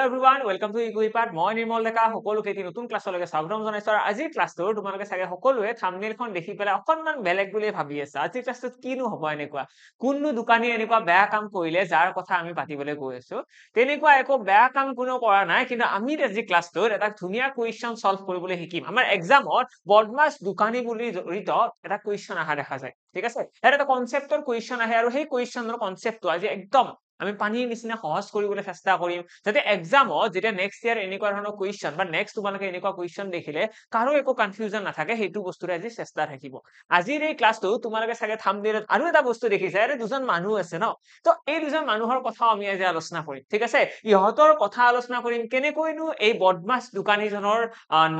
everyone, welcome to Equipad. মই নিৰ্মল ডেকা সকলোকে এটি নতুন ক্লাছলৈকে স্বাগতম জনাইছো আৰু আজিৰ ক্লাছটো তোমালোকে চাগে সকলোৱে থাম্বনেইলখন দেখি পেলাই অকনমান বেলেগ বুলি ভাবি আছে। আজিৰ ক্লাছটোত কিনো হ'ব এনেকুৱা কোননো দোকানী এনেকুৱা বেয়া কাম কৰিলে যাৰ কথা আমি পাতিবলৈ গৈ আছো। তেনেকুৱা একো বেয়া কাম কোনো কৰা নাই, কিন্তু আমি আজি ক্লাছটোত এটা ধুনীয়া কুৱেশ্যন সলভ কৰিবলৈ শিকিম। আমাৰ এক্সামত বদমাছ দোকানী বুলি জড়িত এটা কুৱেশ্যন আহা দেখা যায়। ঠিক আছে, এটা কনসেপ্টৰ কুৱেশ্যন আহে আৰু সেই কুৱেশ্যনৰ কনসেপ্টটো আজি একদম আমি পানীৰ নিচিনা সহজ কৰিবলৈ চেষ্টা কৰিম, যাতে এক্সামত যেতিয়া নেক্সট ইয়াৰ এনেকুৱা ধৰণৰ কুৱেশ্যন বা নেক্সট তোমালোকে এনেকুৱা কুৱেশ্যন দেখিলে কাৰো একো কনফিউজন নাথাকে, সেইটো বস্তুৰে আজি চেষ্টা থাকিব। আজিৰ এই ক্লাছটো তোমালোকে চাগে থাম্বনেইলত আৰু এটা বস্তু দেখিছা, আৰে দুজন মানুহ আছে ন, তো এই দুজন মানুহৰ কথাও আমি আজি আলোচনা কৰিম। ঠিক আছে, ইহঁতৰ কথা আলোচনা কৰিম, কেনেকৈনো এই বদমাছ দোকানীজনৰ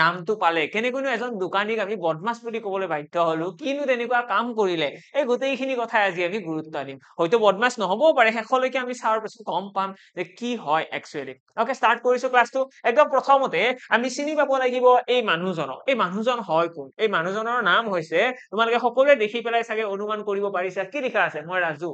নামটো পালে, কেনেকৈনো এজন দোকানীক আমি বদমাছ বুলি ক'বলৈ বাধ্য হলো, কিনো তেনেকুৱা কাম কৰিলে, এই গোটেইখিনি কথা আজি আমি গুৰুত্ব দিম। হয়তো বদমাছ নহবও পাৰে, শেষলৈকে আমি চাৱাৰ পিছত গম পাম যে কি হয় একচুৱেলি। ওকে, স্টাৰ্ট কৰিছো ক্লাছটো। একদম প্ৰথমতে আমি চিনি পাব লাগিব এই মানুহজনক। এই মানুহজন হয় কোন? এই মানুহজনৰ নাম হৈছে, তোমালোকে সকলোৱে দেখি পেলাই চাগে অনুমান কৰিব পাৰিছা কি লিখা আছে, মই ৰাজু।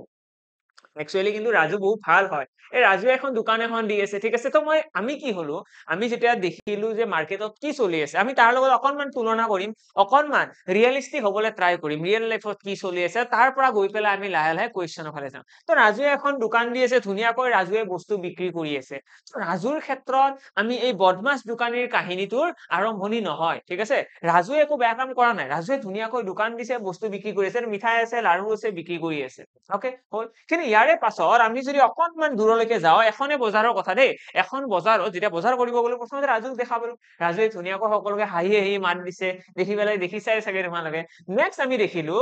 একচুৱেলি কিন্তু ৰাজু বহুত ভাল হয়। এই ৰাজু এখন দোকান এখন দি আছে। ঠিক আছে, তো আমি কি হলো, আমি যেতিয়া দেখিলো যে মাৰ্কেটত কি চলি আছে, আমি তাৰ লগত অকনমান তুলনা কৰিম, অকনমান ৰিয়েলিষ্টিক হবলৈ ট্ৰাই কৰিম, ৰিয়েল লাইফত কি চলি আছে, তাৰ পৰা গৈ পেলাই আমি লাহে লাহে কুৱেশ্যনৰ ফালে যাম। তো ৰাজুৱে এখন দোকান দি আছে, ধুনীয়াকৈ ৰাজুৱে বস্তু বিক্ৰী কৰি আছে। ৰাজুৰ ক্ষেত্ৰত আমি এই বদমাছ দোকানীৰ কাহিনীটোৰ আৰম্ভণি নহয়। ঠিক আছে, ৰাজুৱে একো বেয়া কাম কৰা নাই, ৰাজুৱে ধুনীয়াকৈ দোকান দিছে, বস্তু বিক্ৰী কৰি আছে, মিঠাই আছে, লাৰু আছে, বিক্ৰী কৰি আছে। ওকে, হল। কিন্তু ইয়াৰে পাছত আমি যদি অকনমান দূৰলৈকে যাওঁ, এখনে বজাৰৰ কথা দেই, এখন বজাৰত যেতিয়া বজাৰ কৰিব গলো, প্ৰথমতে ৰাজুক দেখা পালো, ৰাজুৱে ধুনীয়াকৈ সকলোকে হাঁহি হাঁহি মাত দিছে, দেখি পেলাই দেখিছাই চাগে তোমালোকে। নেক্সট আমি দেখিলো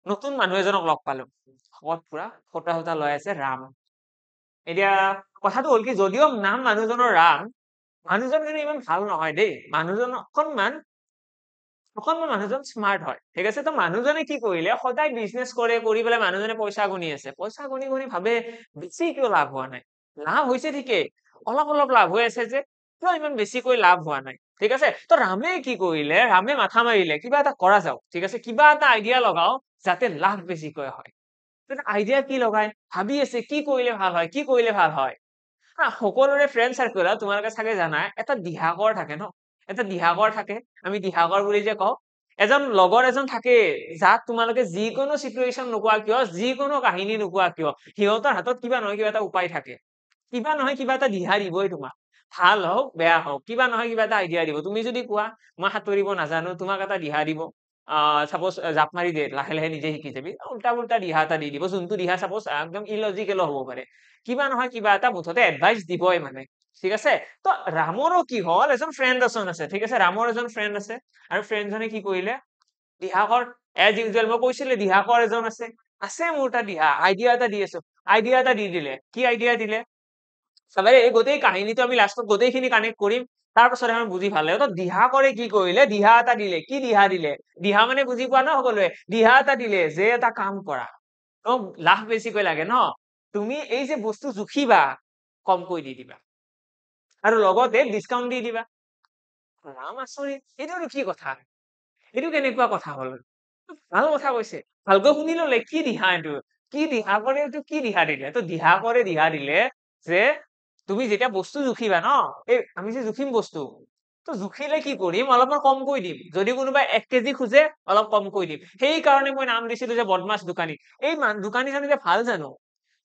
নতুন মানুহ এজনক লগ পালো, পুৰা ফটা ফটা লৈ আছে, ৰাম। এতিয়া কথাটো হল কি, যদিও নাম মানুহজনৰ ৰাম, মানুহজন কিন্তু ইমান ভাল নহয় দেই, মানুহজন অকনমান মানুহজন স্মাৰ্ট হয়। ঠিক আছে, তো মানুহজনে কি কৰিলে, সদায় বিজনেছ কৰি পেলাই মানুহজনে পইচা গুনি আছে, পইচা গুনি ভাবে বেছি কিয় লাভ হোৱা নাই, লাভ হৈছে ঠিকেই, অলপ অলপ লাভ হৈ আছে যে, কিয় ইমান বেছিকৈ লাভ হোৱা নাই। ঠিক আছে, তো ৰামে কি কৰিলে, ৰামে মাথা মাৰিলে কিবা এটা কৰা যাওক। ঠিক আছে, কিবা এটা আইডিয়া লগাও যাতে লাভ বেছিকৈ হয়। আইডিয়া কি লগাই ভাবি আছে, কি কৰিলে ভাল হয়, কি কৰিলে ভাল হয়। সকলোৰে ফ্ৰেণ্ড চাৰ্কেলত তোমালোকে চাগে জানা এটা দিহাকৰ থাকে ন, এটা দিহাকৰ থাকে, আমি দিহাকৰ বুলি যে কওঁ। এজন লগৰ এজন থাকে, যাক তোমালোকে যিকোনো চিটুৱেশ্যন নোকোৱা কিয়, যিকোনো কাহিনী নোকোৱা কিয়, সিহঁতৰ হাতত কিবা নহয় কিবা এটা উপায় থাকে, কিবা নহয় কিবা এটা দিহা দিবই তোমাক। ভাল হওক বেয়া হওক, কিবা নহয় কিবা এটা আইডিয়া দিব। তুমি যদি কোৱা মই সাঁতুৰিব নাজানো, তোমাক এটা দিহা দিব। সাপোজ জাপ মাৰি দে, লাহে লাহে নিজে শিকি যাবি, উল্টা উল্টা দিহা এটা দি দিব, যোনটো দিহা সাপোজ একদম ইলজিকেলো হ'ব পাৰে। কিবা নহয় কিবা এটা মুঠতে এডভাইচ দিবই মানে। ঠিক আছে, তো ৰামৰো কি হল, এজন ফ্ৰেণ্ড এজন আছে। ঠিক আছে, ৰামৰ এজন ফ্ৰেণ্ড আছে, আৰু ফ্ৰেণ্ডজনে কি কৰিলে, দিহাকৰ এজ ইউজুৱেল, মই কৈছিলে দিহাকৰ এজন আছে, মোৰ এটা দিহা, আইডিয়া এটা দি আছো, আইডিয়া এটা দি দিলে। কি আইডিয়া দিলে চাবে, এই গোটেই কাহিনীটো আমি লাষ্টত গোটেইখিনি কানেক্ট কৰিম, তাৰ পাছত আমি বুজি ভাল লাগিব। তো দিহাকৰে কি কৰিলে, দিহা এটা দিলে। কি দিহা দিলে, দিহা মানে বুজি পোৱা ন সকলোৱে, দিহা এটা দিলে যে এটা কাম কৰা, তো লাভ বেছিকৈ লাগে ন, তুমি এই যে বস্তু জুখিবা কমকৈ দি দিবা, আৰু লগতে ডিসকাউন্ট দি দিবা। ৰাম আচৰিত, এইটো কি কথা, এইটো কেনেকুৱা কথা হল, ভাল কথা কৈছে, ভালকৈ শুনি ললে, কি দিহা এইটো, কি দিহা কৰে, এইটো কি দিহা দিলে। তো দিহা কৰে দিহা দিলে যে তুমি যেতিয়া বস্তু জুখিবা ন, এই আমি যে জুখিম বস্তু, তো জুখিলে কি কৰিম, অলপমান কমকৈ দিম, যদি কোনোবাই 1 কেজি খোজে অলপ কমকৈ দিম। সেই কাৰণে মই নাম দিছিলো যে বদমাছ দোকানী। এই দোকানীজনে যে ভাল জানো,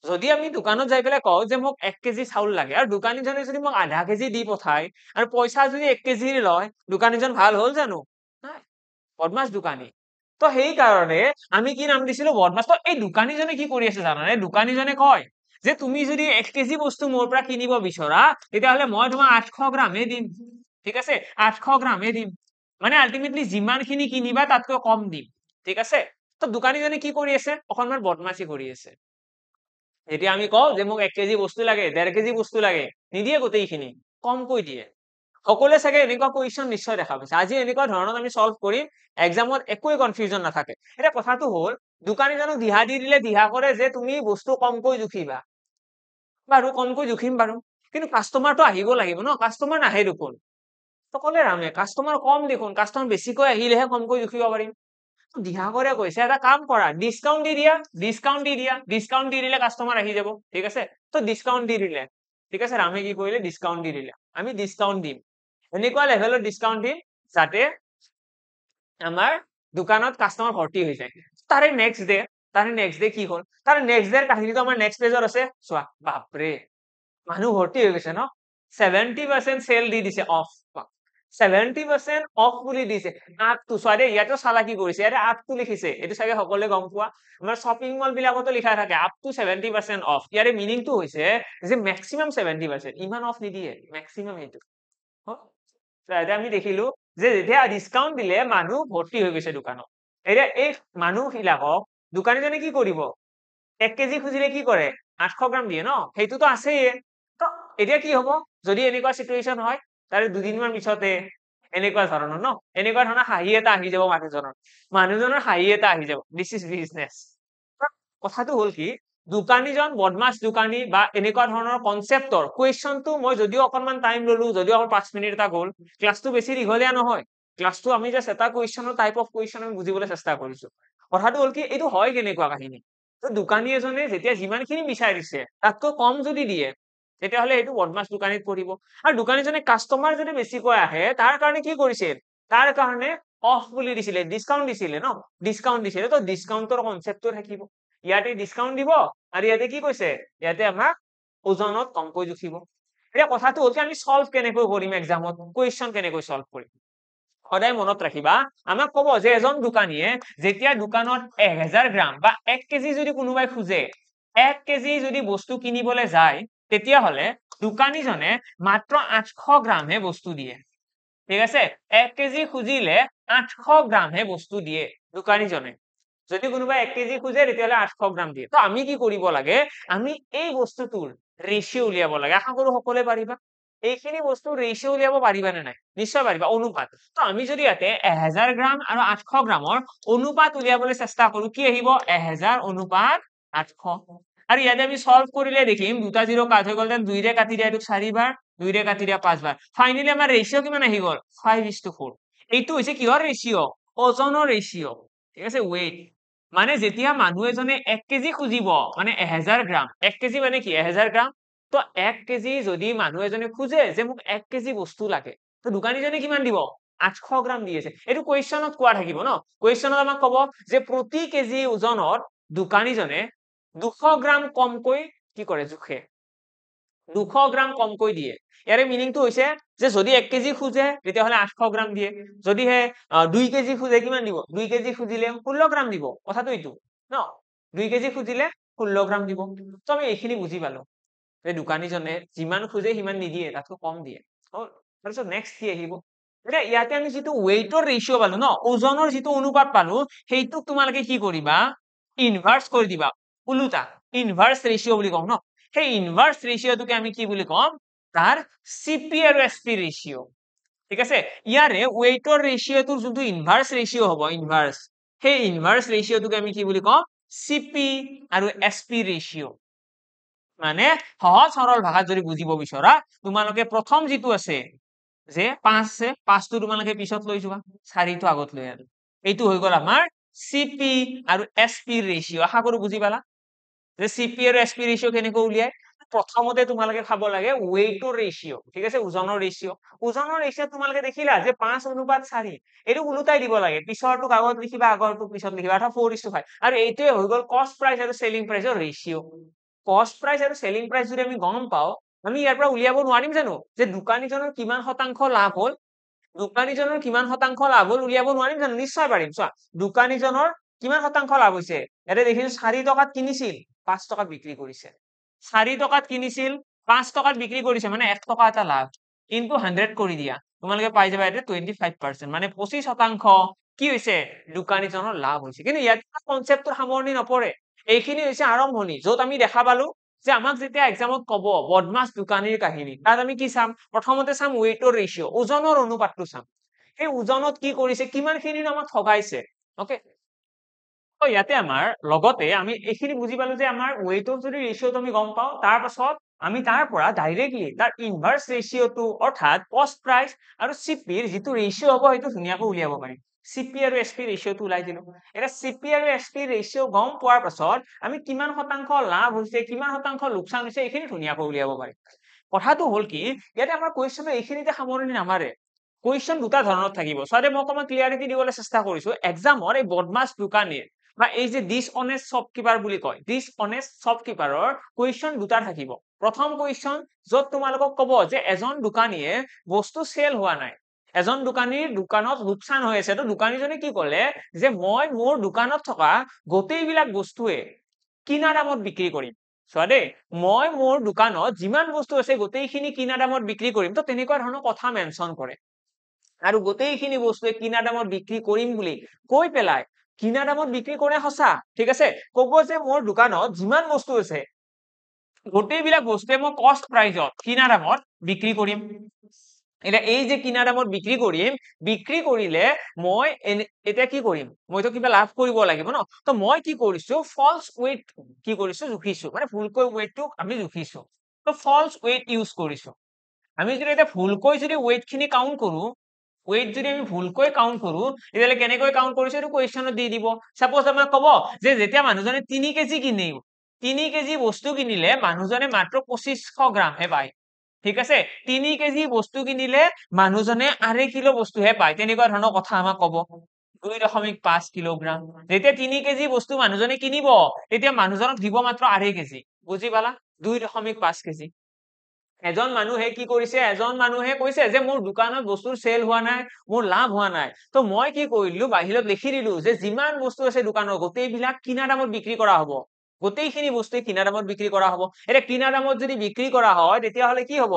যদি আমি দোকানত যাই পেলাই কওঁ যে মোক 1 কেজি চাউল লাগে, আৰু দোকানীজনে যদি মোক আধা কেজি দি পঠায়, আৰু পইচা যদি 1 কেজি লয়, দোকানীজন ভাল হল জানো, নাই, বদমাছ দোকানী। তো সেই কাৰণে আমি কি নাম দিছিলো, বদমাছ। তো এই দোকানীজনে কি কৰি আছে জানানে, দোকানীজনে কয় যে তুমি যদি 1 কেজি বস্তু মোৰ পৰা কিনিব বিচৰা, তেতিয়াহলে মই তোমাক 800 গ্ৰামহে দিম। ঠিক আছে, 800 গ্ৰামহে দিম, মানে আল্টিমেটলি যিমানখিনি কিনিবা তাতকৈ কম দিম। ঠিক আছে, তো দোকানীজনে কি কৰি আছে, অকনমান বদমাছি কৰি আছে। এতিয়া আমি কওঁ যে মোক 1 কেজি বস্তু লাগে, 1.5 কেজি বস্তু লাগে, নিদিয়ে, গোটেইখিনি কমকৈ দিয়ে। সকলোৱে চাগে এনেকুৱা কুৱেশ্যন নিশ্চয় দেখা পাইছে। আজি এনেকুৱা ধৰণৰ আমি সলভ কৰিম, এক্সামত একোৱে কনফিউজন নাথাকে। এতিয়া কথাটো হল, দোকানীজনক দিহা দি দিলে, দিহা কৰে যে তুমি বস্তু কমকৈ জুখিবা, বাৰু কমকৈ জুখিম বাৰু, কিন্তু কাষ্টমাৰটো আহিব লাগিব ন, কাষ্টমাৰ নাহে দেখোন। তো ক'লে ৰামে, কাষ্টমাৰ কম দেখোন, কাষ্টমাৰ বেছিকৈ আহিলেহে কমকৈ জুখিব পাৰিম। দিহা কৰে কৈছে এটা কাম কৰা, ডিসকাউন্ট দি দিয়া, ডিসকাউন্ট দি দিয়া, ডিসকাউন্ট দি দিলে কাস্টমাৰ আহি যাব। ঠিক আছে, তো ডিসকাউন্ট দি দিলে। ঠিক আছে ৰামে কি কৰিলে ডিসকাউন্ট দি দিলে আমি ডিসকাউন্ট দিম এনেকুৱা লেভেলৰ ডিসকাউন্ট দিম যাতে আমাৰ দোকানত কাস্টমাৰ ভৰ্তি হৈ যায় তাৰে নেক্সট ডে কি হ'ল তাৰে নেক্সট ডেৰ কাহিনীটো আমাৰ নেক্সট পেজত আছে চোৱা বাপৰে মানুহ ভৰ্তি হৈ গৈছে ন 70% সেল দি দিছে অফ 70% অফ বুলি দিছে আপটো চোৱা দেই ইয়াতো চালাকি কৰিছে ইয়াতে আপটো লিখিছে এইটো চাগে সকলোৱে গম পোৱা আমাৰ শ্বপিং মল বিলাকতো লিখা থাকে আপ টু 70% অফ ইয়াৰে মিনিংটো হৈছে যে মেক্সিমাম 70% ইমান অফ নিদিয়ে মেক্সিমাম এইটো এতিয়া আমি দেখিলো যে যেতিয়া ডিসকাউন্ট দিলে মানুহ ভৰ্তি হৈ গৈছে দোকানত এতিয়া এই মানুহবিলাকক দোকানীজনে কি কৰিব 1 কেজি খুজিলে কি কৰে 800 গ্ৰাম দিয়ে ন সেইটোতো আছেই তো এতিয়া কি হ'ব যদি এনেকুৱা সিচুৱেশন হয় তাৰে দুদিনমান পিছতে এনেকুৱা ধৰণৰ ন এনেকুৱা ধৰণৰ হাঁহি এটা আহি যাব মানুহজনৰ হাঁহি এটা আহি যাব দিস ইজ বিজনেস কথাটো হ'ল কি দোকানীজন বদমাছ দোকানী বা এনেকুৱা ধৰণৰ কনসেপ্টৰ কোৱেশ্চনটো মই যদিও অকনমান টাইম ললো যদিও অকল 5 মিনিট এটা গ'ল ক্লাছটো বেছি দীঘলীয়া নহয় ক্লাছটো আমি জাস্ট এটা কোৱেশ্চনৰ টাইপ অফ কোৱেশ্চন আমি বুজিবলৈ চেষ্টা কৰিছো কথাটো হ'ল কি এইটো হয় কেনেকুৱা কাহিনী তো দোকানী এজনে যেতিয়া যিমানখিনি বিচাৰিছে তাতকৈ কম যদি দিয়ে তেতিয়াহ'লে এইটো বদমাছ দোকানীত পৰিব আৰু দোকানীজনে কাস্টমাৰ যদি বেছিকৈ আহে তাৰ কাৰণে কি কৰিছিল তাৰ কাৰণে অফ বুলি দিছিলে ডিসকাউন্ট দিছিলে ন ডিসকাউন্ট দিছিলে তো ডিসকাউন্টৰ কনসেপ্টটো থাকিব ইয়াতে ডিসকাউন্ট দিব আৰু ইয়াতে কি কৈছে ইয়াতে আমাক ওজনত কমকৈ জুখিব এতিয়া কথাটো হ'ল আমি সলভ কেনেকৈ কৰিম এক্সামত কোৱেশ্চন কেনেকৈ সলভ কৰিম সদায় মনত ৰাখিবা আমাক ক'ব যে এজন দোকানীয়ে যেতিয়া দোকানত 1000 গ্ৰাম বা 1 কেজি যদি কোনোবাই খুজে 1 কেজি যদি বস্তু কিনিবলৈ যায় তেতিয়াহ'লে দোকানীজনে মাত্ৰ 800 গ্ৰামহে বস্তু দিয়ে ঠিক আছে 1 কেজি খুজিলে 800 গ্ৰামহে বস্তু দিয়ে দোকানীজনে যদি কোনোবা 1 কেজি খুজে তেতিয়াহ'লে 800 গ্ৰাম দিয়ে তো আমি কি কৰিব লাগে আমি এই বস্তুটোৰ ৰেশিও উলিয়াব লাগে আশা কৰো সকলোৱে পাৰিবা এইখিনি বস্তু ৰেশিও উলিয়াব পাৰিবা নে নাই নিশ্চয় পাৰিবা অনুপাত তো আমি যদি ইয়াতে 1000 গ্ৰাম আৰু 800 গ্ৰামৰ অনুপাত উলিয়াবলৈ চেষ্টা কৰো কি আহিব 1000 অনুপাত 800 আৰু ইয়াতে আমি সলভ কৰিলে দেখিম দুটা জিৰো কাট হৈ গ'ল দেন 2 ৰে কাটি দিয়া এইটো 4 বাৰ 2 ৰে কাটি দিয়া 5 বাৰ ফাইনালি আমাৰ ৰেশিও কিমান আহি গ'ল 5:4 এইটো হৈছে কিহৰ ৰেশিও ওজনৰ ৰেশিও ঠিক আছে ওয়েট মানে যেতিয়া মানুহ এজনে 1 কেজি খুজিব মানে 1000 গ্ৰাম 1 কেজি মানে কি 1000 গ্ৰাম তো 1 কেজি যদি মানুহ এজনে খুজে যে মোক 1 কেজি বস্তু লাগে তো দোকানীজনে কিমান দিব 800 গ্ৰাম দি আছে এইটো কোৱেশ্চনত কোৱা থাকিব ন কোৱেশ্চনত আমাক ক'ব যে প্ৰতি কেজি ওজনত দোকানীজনে 200 গ্ৰাম কমকৈ কি কৰে জুখে 200 গ্ৰাম কমকৈ দিয়ে ইয়াৰে মিনিংটো হৈছে যে যদি 1 কেজি খুজে তেতিয়াহ'লে 800 গ্ৰাম দিয়ে যদি হে 2 কেজি খুজে কিমান দিব 2 কেজি খুজিলে 16 গ্ৰাম দিব কথাটো এইটো ন 2 কেজি খুজিলে 16 গ্ৰাম দিব তো আমি এইখিনি বুজি পালো যে দোকানীজনে যিমান খুজে সিমান নিদিয়ে তাতকৈ কম দিয়ে তাৰপিছত নেক্সট কি আহিব এতিয়া ইয়াতে আমি যিটো ওয়েটৰ ৰেশিও পালো ন ওজনৰ যিটো অনুপাত পালো সেইটোক তোমালোকে কি কৰিবা ইনভাৰ্স কৰি দিবা উলুটা ইনভাৰ্স ৰেশিও বুলি কওঁ ন সেই ইনভাৰ্স ৰেশিওটোকে আমি কি বুলি কম তাৰ সিপি আৰু এসপি ৰেশিও ঠিক আছে ইয়াৰে ওয়েটৰ ৰেশিওটোৰ যোনটো ইনভাৰ্স ৰেশিও হ'ব ইনভাৰ্স সেই ইনভাৰ্স ৰেশিওটোকে আমি কি বুলি কম সিপি আৰু এসপি ৰেশিও মানে সহজ সৰল ভাষাত যদি বুজিব বিচৰা তোমালোকে প্ৰথম যিটো আছে যে 5 আছে 5টো তোমালোকে পিছত লৈ যোৱা 4টো আগত লৈ আনা এইটো হৈ গ'ল আমাৰ সিপি আৰু এসপি ৰেশিও আশা কৰো বুজি পালা যে সিপি আৰু এসপি ৰেশিও কেনেকৈ উলিয়ায় প্ৰথমতে তোমালোকে খাব লাগে ওয়েটৰ ৰেশিও ঠিক আছে ওজনৰ ৰেশিও তোমালোকে দেখিলা যে 5:4 এইটো উলুটাই দিব লাগে পিছৰটোক আগত লিখিবা আগৰটোক পিছত লিখিবা অৰ্থাৎ 4:5 আৰু এইটোৱে হৈ গ'ল কষ্ট প্ৰাইস আৰু সেলিং প্ৰাইসৰ ৰেশিও কষ্ট প্ৰাইস আৰু সেলিং প্ৰাইস যদি আমি গম পাও আমি ইয়াৰ পৰা উলিয়াব নোৱাৰিম জানো যে দোকানীজনৰ কিমান শতাংশ লাভ হ'ল দোকানীজনৰ কিমান শতাংশ লাভ হ'ল উলিয়াব নোৱাৰিম জানো নিশ্চয় পাৰিম চোৱা দোকানীজনৰ কিমান শতাংশ লাভ হৈছে ইয়াতে দেখিছো 4 টকাত কিনিছিল 5 টকাত বিক্ৰী কৰিছে 4 টকাত কিনিছিল 5 টকাত বিক্ৰী কৰিছে মানে 1 টকা এটা লাভ ইনটু 100 কৰি দিয়া তোমালোকে পাই যাবা ইয়াতে 25% মানে 25% কি হৈছে দোকানীজনৰ লাভ হৈছে কিন্তু ইয়াত কনসেপ্টৰ সামৰণি নপৰে এইখিনি হৈছে আৰম্ভণি য'ত আমি দেখা পালো যে আমাক যেতিয়া এক্সামত ক'ব বদমাছ দোকানীৰ কাহিনী তাত আমি কি চাম প্ৰথমতে চাম ওয়েটৰ ৰেশিও ওজনৰ অনুপাতটো চাম সেই ওজনত কি কৰিছে কিমানখিনি আমাক ঠগাইছে ওকে তো ইয়াতে আমাৰ লগতে আমি এইখিনি বুজি পালো যে আমাৰ ওয়েটৰ যদি ৰেশিওটো আমি গম পাও তাৰ পাছত আমি তাৰ পৰা ডাইৰেক্টলি তাৰ ইনভাৰ্স ৰেশিওটো অৰ্থাৎ কষ্ট প্ৰাইস আৰু সিপিৰ যিটো ৰেশিও হ'ব সেইটো ধুনীয়াকৈ উলিয়াব পাৰিম সিপি আৰু এসপি ৰেশিওটো উলাই দিলো এটা সিপি আৰু এসপি ৰেশিও গম পোৱাৰ পাছত আমি কিমান শতাংশ লাভ হৈছে কিমান শতাংশ লোকচান হৈছে এইখিনি ধুনীয়াকৈ উলিয়াব পাৰিম কথাটো হল কি ইয়াতে আমাৰ কুৱেশ্যনৰ এইখিনিতে সামৰণি নামাৰে কুৱেশ্যন দুটা ধৰণত থাকিব সৰে মই অকমান ক্লিয়াৰিটি দিবলৈ চেষ্টা কৰিছো এক্সামৰ এই বদমাছ দোকানীৰ বা এই যে ডিসঅনেষ্ট শ্বপকিপাৰ বুলি কয় ডিসঅনেষ্ট শ্বপকিপাৰৰ কুৱেশ্যন দুটা থাকিব প্ৰথম কুৱেশ্যন যত তোমালোকক কব যে এজন দোকানীয়ে বস্তু চেল হোৱা নাই এজন দোকানীৰ দোকানত লোকচান হৈ আছে তো দোকানীজনে কি কলে যে মই মোৰ দোকানত থকা গোটেইবিলাক বস্তুৱে কিনা দামত বিক্ৰী কৰিম চোৱা দেই মই মোৰ দোকানত যিমান বস্তু আছে গোটেইখিনি কিনা দামত বিক্ৰী কৰিম তো তেনেকুৱা ধৰণৰ কথা মেনশ্যন কৰে আৰু গোটেইখিনি বস্তুৱে কিনা দামত বিক্ৰী কৰিম বুলি কৈ পেলাই কিনা দামত বিক্ৰী কৰে সঁচা ঠিক আছে কব যে মোৰ দোকানত যিমান বস্তু আছে গোটেইবিলাক বস্তুৱে মই কষ্ট প্ৰাইজত কিনা দামত বিক্ৰী কৰিম এটা এই যে কিনা দামত বিক্ৰী কৰিম বিক্ৰী কৰিলে মই এটা কি কৰিম মইতো কিবা লাভ কৰিব লাগিব ন তো মই কি কৰিছো ফলছ ওয়েট কি কৰিছো জুখিছো মানে ভুলকৈ ওয়েটটো আমি জুখিছো তো ফলছ ওয়েট ইউজ কৰিছো আমি যদি এটা ভুলকৈ যদি ওয়েট খিনি কাউন্ট কৰো ওয়েট যদি আমি ভুলকৈ কাউন্ট কৰো তেতিয়াহলে কেনেকৈ কাউন্ট কৰিছো এইটো কুৱেশ্যনত দি দিব সাপোজ আমাক কব যে যেতিয়া মানুহজনে 3 কেজি কিনে 3 কেজি বস্তু কিনিলে মানুহজনে মাত্ৰ 2500 গ্ৰাম হে পায় ঠিক আছে 3 কেজি বস্তু কিনিলে মানুহজনে 2.5 কিলো বস্তুহে পায় তেনেকুৱা ধৰণৰ কথা আমাক কব 2.5 কিলোগ্ৰাম যেতিয়া 3 কেজি বস্তু মানুহজনে কিনিব তেতিয়া মানুহজনক দিব মাত্ৰ 2.5 কেজি বুজি পালা 2.5 কেজি এজন মানুহে কি কৰিছে এজন মানুহে কৈছে যে মোৰ দোকানত বস্তুৰ চেল হোৱা নাই মোৰ লাভ হোৱা নাই তো মই কি কৰিলো বাহিৰত লিখি দিলো যে যিমান বস্তু আছে দোকানৰ গোটেইবিলাক কিনা দামত বিক্ৰী কৰা হ'ব গোটেইখিনি বস্তু কিনা দামত বিক্ৰী কৰা হ'ব এটা কিনা দামত যদি বিক্ৰী কৰা হয় তেতিয়াহলে কি হ'ব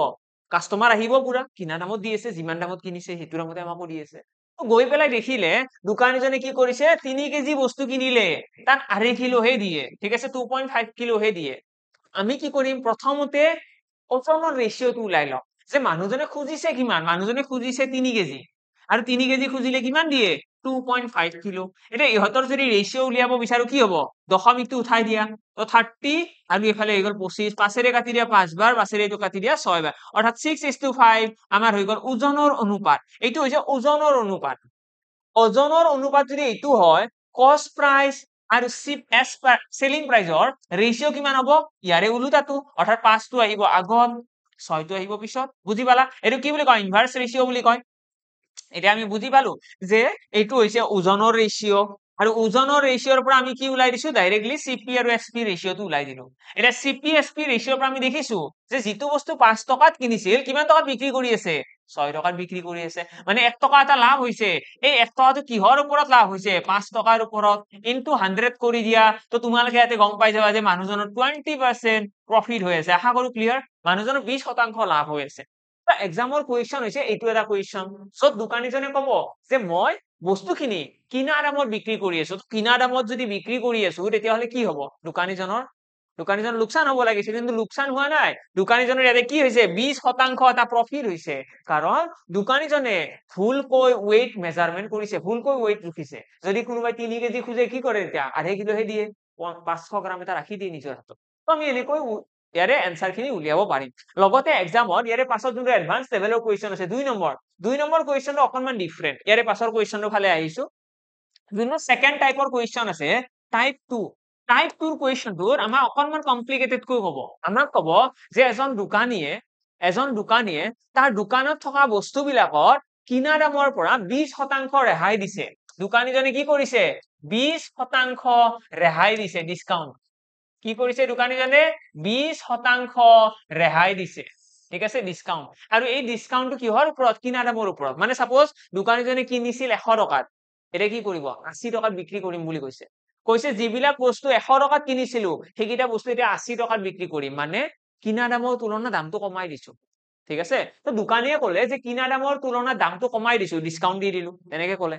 কাস্টমাৰ আহিব পুৰা কিনা দামত দি আছে যিমান দামত কিনিছে সেইটো দামতে আমাকো দি আছে গৈ পেলাই দেখিলে দোকানীজনে কি কৰিছে 3 কেজি বস্তু কিনিলে তাক 2.5 কিলোহে দিয়ে ঠিক আছে 2.5 কিলোহে দিয়ে আমি কি কৰিম প্ৰথমতে ওজনৰ ৰেশিওটো ওলাই লওঁ যে মানুহজনে খুজিছে কিমান মানুহজনে খুজিছে 3 কেজি আৰু 3 কেজি খুজিলে কিমান দিয়ে 2.5 কিলো এটা ইহতৰ যদি ৰেশিও উলিয়াব বিচাৰো কি হ'ব দশমিকটো উঠাই দিয়া তো 30 আৰু এফালে হৈ গল 25 5এৰে কাটি দিয়া 5 বাৰ 5এৰে এইটো কাটি দিয়া 6 বাৰ অৰ্থাৎ 6:5 আমাৰ হৈ গল ওজনৰ অনুপাত এইটো হৈছে ওজনৰ অনুপাত ওজনৰ অনুপাত যদি এইটো হয় কষ্ট প্ৰাইস আৰু সেলিং প্ৰাইসৰ ৰেশিও কিমান হ'ব ইয়াৰে উলুটাটো অৰ্থাৎ 5 টো আহিব আগত 6 টো আহিব পিছত বুজি পালা এইটো কি বুলি কয় ইনভাৰ্স ৰেশিও বুলি কয় এটা আমি বুজি পালো যে এইটো হৈছে ওজনৰ ৰেশিও আৰু ওজনৰ ৰেশিওৰ পৰা আমি কি উলাই দিছো ডাইৰেক্টলি সিপি আৰু এসপি ৰেশিওটো উলাই দিলো এটা সিপি এসপি ৰেশিওৰ পৰা আমি দেখিছো যে যিটো বস্তু 5 টকাত কিনিছিল কিমান টকাত বিক্ৰী কৰি আছে 6 টকাত বিক্ৰী কৰি আছে মানে 1 টকা এটা লাভ হৈছে এই 1 টকাটো কিহৰ ওপৰত লাভ হৈছে 5 টকাৰ ওপৰত ইনটু 100 কৰি দিয়া তো তোমালোকে ইয়াতে গম পাই যাবা যে মানুহজনৰ 20% প্ৰফিট হৈ আছে আশা কৰো ক্লিয়াৰ মানুহজনৰ 20% লাভ হৈ আছে এক্সামৰ কুৱেশ্যন হৈছে এইটো এটা কুৱেশ্যন সব দোকানীজনে কব যে মই বস্তুখিনি কিনা দামত বিক্ৰী কৰি আছো কিনা দামত যদি বিক্ৰী কৰি আছো তেতিয়াহলে কি হ'ব দোকানীজনৰ লোকচান হ'ব লাগিছিল কিন্তু লোকচান হোৱা নাই দোকানীজনৰ ইয়াতে কি হৈছে 20% এটা প্ৰফিট হৈছে কাৰণ দোকানীজনে ভুলকৈ ওয়েট মেজাৰমেন্ট কৰিছে ভুলকৈ ওয়েট জুখিছে যদি কোনোবাই 3 কেজি খুজে কি কৰে তেতিয়া 2.5 কিলোহে দিয়ে 500 গ্ৰাম এটা ৰাখি দিয়ে নিজৰ হাতত তো আমি এনেকৈ ইয়াৰে এনসাৰ খিনি উলিয়াব পাৰিম লগতে এক্সামত ইয়াৰে পাছত যোনটো এডভান্স লেভেলৰ কুৱেশ্যন আছে 2 নম্বৰ কুৱেশ্যনটো অকনমান ডিফাৰেন্ট ইয়াৰে পাছৰ কুৱেশ্যনটো ফালে আহিছো যোনটো সেকেন্ড টাইপৰ কুৱেশ্যন আছে টাইপ 2 টাইপ 2 কুৱেশ্যনটোৰ আমাৰ অকনমান কমপ্লিকেটেড কৈ হ'ব আমাক ক'ব যে এজন দোকানীয়ে তাৰ দোকানত থকা বস্তুবিলাকৰ কিনা দামৰ পৰা 20% ৰেহাই দিছে দোকানীজনে কি কৰিছে 20% ৰেহাই দিছে ডিসকাউন্ট কি কৰিছে দোকানীজনে 20% ৰেহাই দিছে ঠিক আছে ডিসকাউন্ট আৰু এই ডিসকাউন্টটো কিহৰ ওপৰত কিনা দামৰ ওপৰত মানে সাপোজ দোকানীজনে কিনিছিল 100 টকাত এটা কি কৰিব 80 টকাত বিক্ৰী কৰিম বুলি কৈছে যিবিলাক বস্তু 100 টকাত কিনিছিলো সেইকেইটা বস্তু এতিয়া 80 টকাত বিক্ৰী কৰিম মানে কিনা দামৰ তুলনাত দামটো কমাই দিছো ঠিক আছে তো দোকানীয়ে ক'লে যে কিনা দামৰ তুলনাত দামটো কমাই দিছো ডিসকাউন্ট দি দিলো তেনেকে ক'লে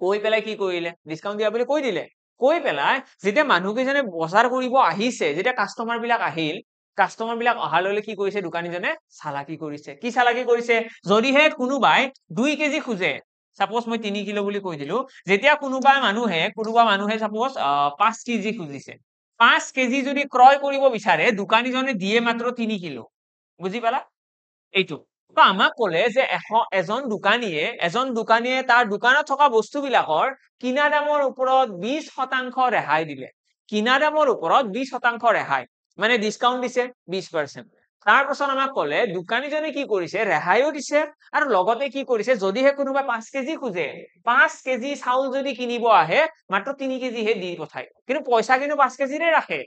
কৈ পেলাই কি কৰিলে ডিসকাউন্ট দিয়া বুলি কৈ দিলে কৈ পেলাই যেতিয়া মানুহকেইজনে বজাৰ কৰিব আহিছে যেতিয়া কাস্টমাৰ বিলাক আহিল কাস্টমাৰ বিলাক অহাৰ লগে কি কৰিছে দোকানীজনে চালাকি কৰিছে কি চালাকি কৰিছে যদিহে কোনোবাই 2 কেজি খুজে সাপোজ মই 3 কিলো বুলি কৈ দিলো যেতিয়া কোনোবা মানুহে সাপোজ 5 কেজি খুজিছে 5 কেজি যদি ক্ৰয় কৰিব বিচাৰে দোকানীজনে দিয়ে মাত্ৰ 3 কিলো বুজি পালা এইটো তো আমাক ক'লে যে এজন দোকানীয়ে তাৰ দোকানত থকা বস্তুবিলাকৰ কিনা দামৰ ওপৰত 20% ৰেহাই দিলে কিনা দামৰ ওপৰত 20% ৰেহাই মানে ডিসকাউন্ট দিছে 20% তাৰ পাছত আমাক ক'লে দোকানীজনে কি কৰিছে ৰেহাইও দিছে আৰু লগতে কি কৰিছে যদিহে কোনোবা 5 কেজি খোজে 5 কেজি চাউল যদি কিনিব আহে মাত্ৰ 3 কেজিহে দি পঠায় কিন্তু পইচা কিন্তু 5 কেজিৰে ৰাখে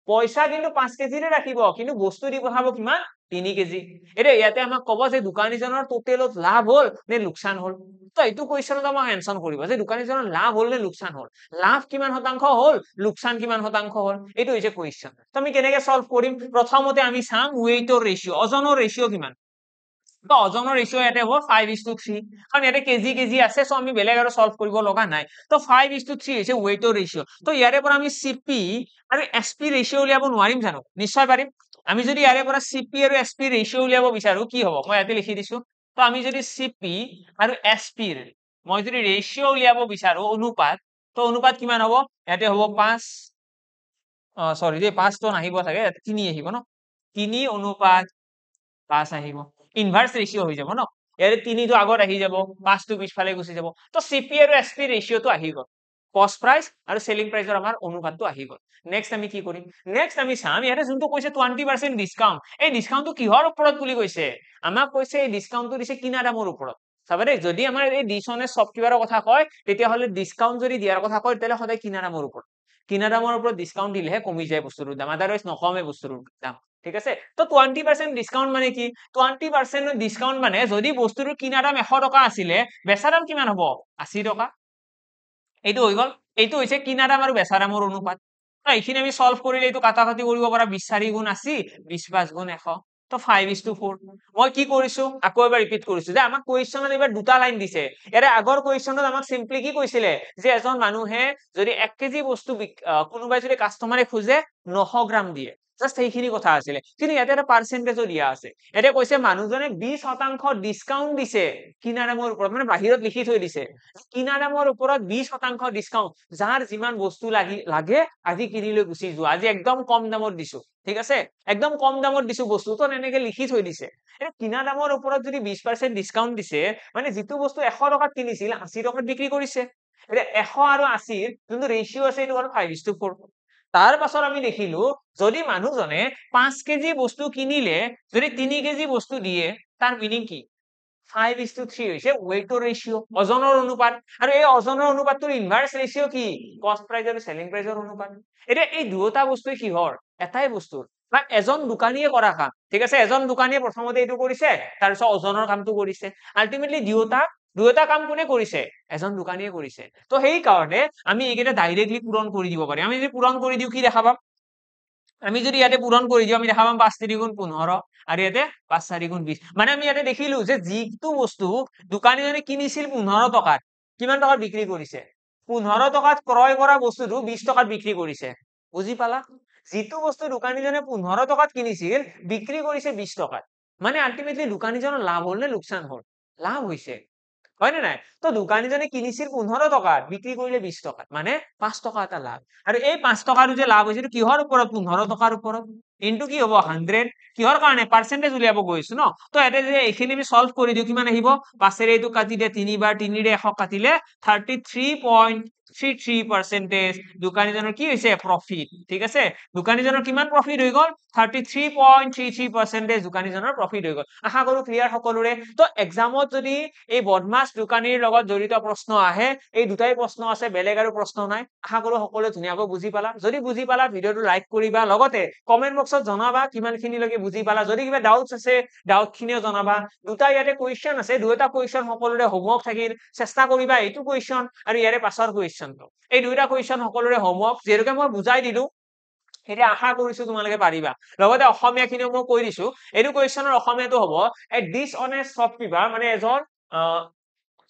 পইচা কিন্তু 5 কেজিৰে ৰাখিব কিন্তু বস্তু দি পঠাব কিমান 3 কেজি এতিয়া ইয়াতে আমাক ক'ব যে দোকানীজনৰ টোটেলত লাভ হ'ল নে লোকচান হ'ল তো এইটো কোৱেশ্চনত আমাক এনসাৰ কৰিব যে দোকানীজনৰ লাভ হ'ল নে লোকচান হ'ল লাভ কিমান শতাংশ হ'ল লোকচান কিমান শতাংশ হ'ল এইটো হৈছে কোৱেশ্চন তো আমি কেনেকৈ সলভ কৰিম প্ৰথমতে আমি চাম ওয়েটৰ ৰেশিও ওজনৰ ৰেশিও কিমান তো ওজনৰ ৰেশিও ইয়াতে হ'ব 5:3 কাৰণ ইয়াতে কেজি কেজি আছে সো আমি বেলেগ আৰু সলভ কৰিব লগা নাই তো 5:3 হৈছে ওয়েটৰ ৰেশিও তো ইয়াৰে পৰা আমি সিপি আৰু এসপি ৰেশিও উলিয়াব নোৱাৰিম জানো নিশ্চয় পাৰিম আমি যদি ইয়াৰে পৰা সিপি আৰু এসপি ৰেশিও উলিয়াব বিচাৰো কি হ'ব মই ইয়াতে লিখি দিছো তো আমি যদি সিপি আৰু এসপি মই যদি ৰেশিও উলিয়াব বিচাৰো অনুপাত তো অনুপাত কিমান হ'ব ইয়াতে হ'ব 5 সৰি দে 5 তো নাহিব থাকে 3 আহিব ন 3:5 আহিব ইনভার্স ৰেশিও হৈ যাব ন ইয়াৰে 3 টো আগত আহি যাব 5 টো পিছফালে গুচি যাব তো সিপি আৰু এসপি ৰেশিওটো আহি গ'ল কস্ট প্ৰাইস আৰু সেলিং প্ৰাইসৰ আমাৰ অনুপাতটো আহি গ'ল নেক্সট আমি কি কৰিম নেক্সট আমি চাম ইয়াতে যোনটো কৈছে 20% ডিসকাউন্ট এই ডিসকাউন্টটো কিহৰ ওপৰত বুলি কৈছে আমাক কৈছে এই ডিসকাউন্টটো দিছে কিনা দামৰ ওপৰত চাবা দেই যদি আমাৰ এই ডিসনে সফটওয়্যাৰৰ কথা কয় তেতিয়া হলে ডিসকাউন্ট যদি দিয়াৰ কথা কয় তেলে সদায় কিনা দামৰ ওপৰত কিনা দামৰ ওপৰত ডিসকাউন্ট দিলেহে কমি যায় বস্তুৰ দাম আদাৰৱাইজ নকমে বস্তুৰ দাম ঠিক আছে তো 20% ডিসকাউন্ট মানে কি 20% ডিসকাউন্ট মানে যদি বস্তুৰ কিনা দাম 100 টকা আছিল বেচা দাম কিমান হ'ব 80 টকা এইটো হৈ গল এইটো হৈছে কিনা দাম আৰু বেচা দামৰ অনুপাত তো এইখিনি আমি সলভ কৰিলে এইটো কাটাকাটি কৰিব পৰা 20 4 গুণ 80 20 5 গুণ 100 তো 5:4 মই কি কৰিছো আকৌ এবাৰ ৰিপিট কৰিছো যে আমাক কোৱেশ্চনত এবাৰ দুটা লাইন দিছে ইয়াৰে আগৰ কোৱেশ্চনত আমাক সিম্পলি কি কৈছিলে যে এজন মানুহে যদি 1 কেজি বস্তু কোনোবাই যদি কাস্টমাৰে খুজে 900 গ্ৰাম দিয়ে জাস্ট সেইখিনি কথা আছিল কিন্তু ইয়াতে এটা পাৰ্সেন্টেজও দিয়া আছে এটা কৈছে মানুহজনে 20% ডিসকাউন্ট দিছে কিনা দামৰ ওপৰত মানে বাহিৰত লিখি থৈ দিছে কিনা দামৰ ওপৰত 20% ডিসকাউন্ট যাৰ যিমান বস্তু লাগে আজি কিনি লৈ গুচি যোৱা আজি একদম কম দামত দিছো ঠিক আছে একদম কম দামত দিছো বস্তুটো এনেকে লিখি থৈ দিছে এটা কিনা দামৰ ওপৰত যদি 20% ডিসকাউন্ট দিছে মানে যিটো বস্তু 100 টকাত কিনিছিল 80 টকাত বিক্ৰী কৰিছে এটা 100 আৰু 80 যোনটো ৰেশিও আছে এইটো হ'ল 5:4 তাৰ পাছত আমি দেখিলো যদি মানুহজনে 5 কেজি বস্তু কিনিলে যদি 3 কেজি বস্তু দিয়ে তাৰ মিনিং কি 5:3 হৈছে ওয়েটৰ ৰেশিও ওজনৰ অনুপাত আৰু এই ওজনৰ অনুপাতটোৰ ইনভাৰ্স ৰেশিও কি কস্ট প্ৰাইস আৰু সেলিং প্ৰাইসৰ অনুপাত এটা এই দুটা বস্তু কিহৰ এটাই বস্তু বা এজন দোকানীয়ে কৰা কাম ঠিক আছে এজন দোকানীয়ে প্ৰথমতে এইটো কৰিছে তাৰ পিছত ওজনৰ কামটো কৰিছে আলটিমেটলি দুটা কাম কোনে কৰিছে এজন দোকানীয়ে কৰিছে তো সেই কাৰণে আমি এইকেইটা ডাইৰেক্টলি পূৰণ কৰি দিব পাৰিম আমি যদি পূৰণ কৰি দিও কি দেখা পাম আমি যদি ইয়াতে পূৰণ কৰি দিও আমি দেখা পাম 5 3 গুণ 15 আৰু ইয়াতে 5 4 গুণ 20 মানে আমি ইয়াতে দেখিলো যে যিটো বস্তু দোকানীজনে কিনিছিল 15 টকাত কিমান টকাত বিক্ৰী কৰিছে 15 টকাত ক্ৰয় কৰা বস্তুটো 20 টকাত বিক্ৰী কৰিছে বুজি পালা যিটো বস্তু দোকানীজনে 15 টকাত কিনিছিল বিক্ৰী কৰিছে 20 টকাত মানে আলটিমেটলি দোকানীজনৰ লাভ হ'ল নে লোকচান হ'ল লাভ হৈছে হয় নে নাই তো দোকানীজনে কিনিছিল 15 টকাত বিক্ৰী কৰিলে 20 টকাত মানে 5 টকা এটা লাভ আৰু এই 5 টকাটো যে লাভ হৈছে কিহৰ ওপৰত 15 টকাৰ ওপৰত ইনটু কি হ'ব 100 কিহৰ কাৰণে পাৰ্সেন্টেজ উলিয়াব গৈছো ন তো এতে যে এইখিনি আমি সলভ কৰি দিও কিমান আহিব 5 ৰে এইটো কাটি দে 3 বাৰ 3 ৰে 100 কাটিলে 33.33% দোকানীজনৰ কি হৈছে প্ৰফিট ঠিক আছে দোকানীজনৰ কিমান প্ৰফিট হৈ গল 33.33% দোকানীজনৰ প্ৰফিট হৈ গল আশা কৰো ক্লিয়াৰ সকলোৰে তো এক্সামত যদি এই বদমাছ দোকানীৰ লগত জড়িত প্ৰশ্ন আহে এই দুটাই প্ৰশ্ন আছে বেলেগ আৰু প্ৰশ্ন নাই আশা কৰো সকলোৱে ধুনীয়াকৈ বুজি পালা যদি বুজি পালা ভিডিওটো লাইক কৰিবা লগতে কমেন্ট বক্সত জনাবা কিমানখিনিলৈকে বুজি পালা যদি কিবা ডাউটস আছে ডাউট খিনিও জনাবা দুটা ইয়াতে কোৱেশ্চন আছে দুটা কোৱেশ্চন সকলোৰে হোমৱৰ্ক থাকিল চেষ্টা কৰিবা এইটো কোৱেশ্চন আৰু ইয়াৰে পাছৰ কোৱেশ্চনটো এই দুটা কোৱেশ্চন সকলোৰে হোমৱৰ্ক যেনেকৈ মই বুজাই দিলো এতিয়া আশা কৰিছো তোমালোকে পাৰিবা লগতে অসমীয়া খিনিও মই কৈ দিছো এইটো কোৱেশ্চনৰ অসমীয়াটো হ'ব এ ডিসঅনেষ্ট শ্বপকিপাৰ মানে এজন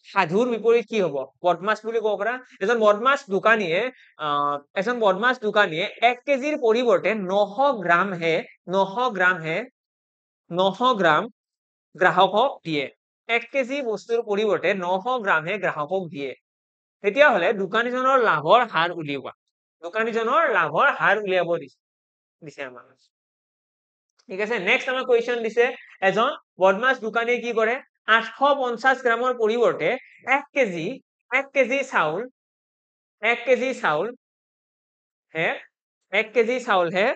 সাধুৰ বিপৰীত কি হ'ব বদমাছ বুলি ক'ব পাৰা এজন বদমাছ দোকানীয়ে 1 কেজিৰ পৰিৱৰ্তে 900 গ্ৰাম গ্ৰাহকক দিয়ে 1 কেজি বস্তুৰ পৰিৱৰ্তে 900 গ্ৰামহে গ্ৰাহকক দিয়ে তেতিয়াহলে দোকানীজনৰ লাভৰ হাৰ উলিওৱা দোকানীজনৰ লাভৰ হাৰ উলিয়াব দিছে আমাক ঠিক আছে নেক্সট আমাৰ কোৱেশ্চন দিছে এজন বদমাছ দোকানীয়ে কি কৰে 850 গ্ৰামৰ পৰিৱৰ্তে 1 কেজি চাউল হে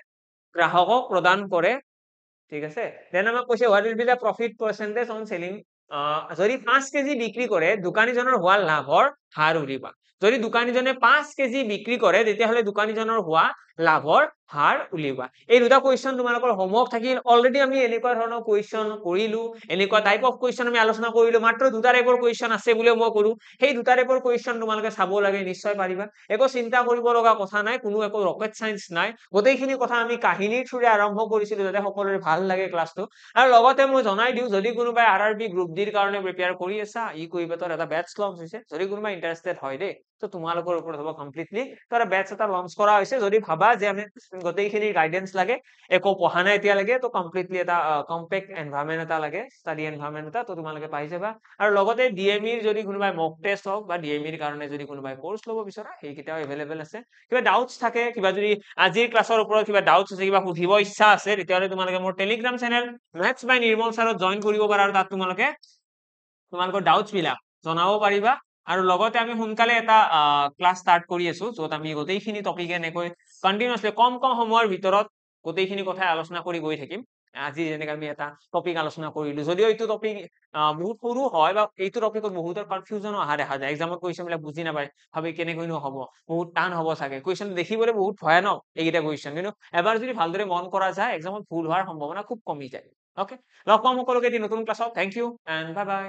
গ্ৰাহকক প্ৰদান কৰে ঠিক আছে দেন আমাক কৈছে what will be the profit percentage on selling যদি 5 কেজি বিক্ৰী কৰে দোকানীজনৰ হোৱা লাভৰ হাৰ উলিওৱা যদি দোকানীজনে 5 কেজি বিক্ৰী কৰে তেতিয়াহ'লে দোকানীজনৰ হোৱা লাভৰ হাৰ উলিওৱা এই দুটা কুৱেশ্যন তোমালোকৰ হোমৱৰ্ক থাকিল অলৰেডি আমি এনেকুৱা ধৰণৰ কুৱেশ্যন কৰিলো এনেকুৱা টাইপ অফ কুৱেশ্যন আমি আলোচনা কৰিলো মাত্ৰ দুটা টাইপৰ কুৱেশ্যন আছে বুলিও মই কলো সেই দুটা টাইপৰ কুৱেশ্যন তোমালোকে চাব লাগে নিশ্চয় পাৰিবা একো চিন্তা কৰিব লগা কথা নাই কোনো একো ৰকেট সায়েন্স নাই গোটেইখিনি কথা আমি কাহিনীৰ থ্ৰুৰে আৰম্ভ কৰিছিলো যাতে সকলোৰে ভাল লাগে ক্লাছটো আৰু লগতে মই জনাই দিও যদি কোনোবাই আৰআৰবি গ্ৰুপ ডিৰ কাৰণে প্ৰিপেয়াৰ কৰি আছা ই কুইবেটৰ এটা বেটছ লঞ্চ হৈছে যদি কোনোবাই ইন্টাৰেষ্টেড হয় দেই তো তোমালোকৰ ওপৰত হ'ব কমপ্লিটলি তাৰ বেটছ এটা লঞ্চ কৰা হৈছে যদি ভাবা যে আমি গোটেইখিনি গাইডেন্স লাগে একো পঢ়া নাই এতিয়ালৈকে তো কমপ্লিটলি এটা কম্পেক্ট এনভায়ৰনমেন্ট এটা লাগে ষ্টাডি এনভায়ৰনমেন্ট এটা তো তোমালোকে পাই যাবা আৰু লগতে ডিএমইৰ যদি কোনোবাই মক টেষ্ট হওক বা ডিএমইৰ কাৰণে যদি কোনোবাই কোৰ্স ল'ব বিচাৰা সেইকেইটাও এভেইলেবল আছে কিবা ডাউটছ থাকে কিবা যদি আজিৰ ক্লাছৰ ওপৰত কিবা ডাউটছ আছে কিবা সুধিব ইচ্ছা আছে তেতিয়াহ'লে তোমালোকে মোৰ টেলিগ্ৰাম চেনেল মেথছ বাই নিৰ্মল ছাৰত জইন কৰিব পাৰা আৰু তাত তোমালোকৰ ডাউটছ বিলাক জনাব পাৰিবা আৰু লগতে আমি সোনকালে এটা ক্লাছ ষ্টাৰ্ট কৰি আছো য'ত আমি গোটেইখিনি টপিক এনেকৈ কন্টিনিউয়াছলি কম সময়ৰ ভিতৰত গোটেইখিনি কথা আলোচনা কৰি গৈ থাকিম আজি যেনেকৈ আমি এটা টপিক আলোচনা কৰিলো যদিও এইটো টপিক বহুত সৰু হয় বা এইটো টপিকত বহুতৰ কনফিউজন অহা দেখা যায় এক্সামত কুৱেশ্যন বিলাক বুজি নাপায় ভাবে কেনেকৈনো হ'ব বহুত টান হ'ব চাগে কুৱেশ্যন দেখিবলৈ বহুত ভয়ানক এইকেইটা কুৱেশ্যন কিন্তু এবাৰ যদি ভালদৰে মন কৰা যায় এক্সামত ভুল হোৱাৰ সম্ভাৱনা খুব কমি যায় ওকে লগ পাম সকলোকে এটি নতুন ক্লাছত thank you and bye by